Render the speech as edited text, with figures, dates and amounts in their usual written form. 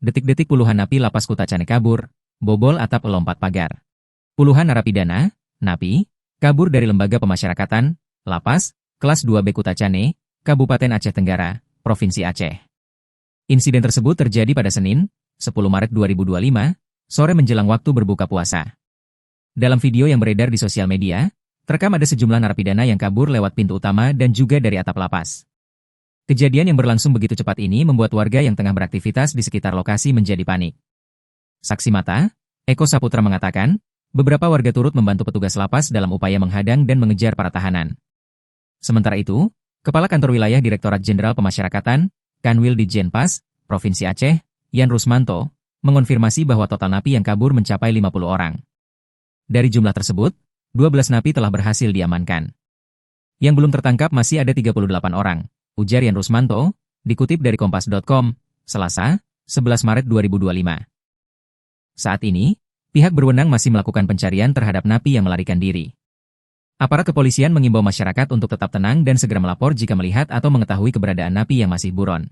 Detik-detik puluhan napi lapas Kutacane kabur, bobol atap lompat pagar. Puluhan narapidana, napi, kabur dari lembaga pemasyarakatan, lapas, kelas 2B Kutacane, Kabupaten Aceh Tenggara, Provinsi Aceh. Insiden tersebut terjadi pada Senin, 10 Maret 2025, sore menjelang waktu berbuka puasa. Dalam video yang beredar di sosial media, terekam ada sejumlah narapidana yang kabur lewat pintu utama dan juga dari atap lapas. Kejadian yang berlangsung begitu cepat ini membuat warga yang tengah beraktivitas di sekitar lokasi menjadi panik. Saksi mata, Eko Saputra mengatakan, beberapa warga turut membantu petugas lapas dalam upaya menghadang dan mengejar para tahanan. Sementara itu, Kepala Kantor Wilayah Direktorat Jenderal Pemasyarakatan, Kanwil Ditjenpas, Provinsi Aceh, Yan Rusmanto, mengonfirmasi bahwa total napi yang kabur mencapai 50 orang. Dari jumlah tersebut, 12 napi telah berhasil diamankan. Yang belum tertangkap masih ada 38 orang, ujar Yan Rusmanto, dikutip dari Kompas.com, Selasa, 11 Maret 2025. Saat ini, pihak berwenang masih melakukan pencarian terhadap napi yang melarikan diri. Aparat kepolisian mengimbau masyarakat untuk tetap tenang dan segera melapor jika melihat atau mengetahui keberadaan napi yang masih buron.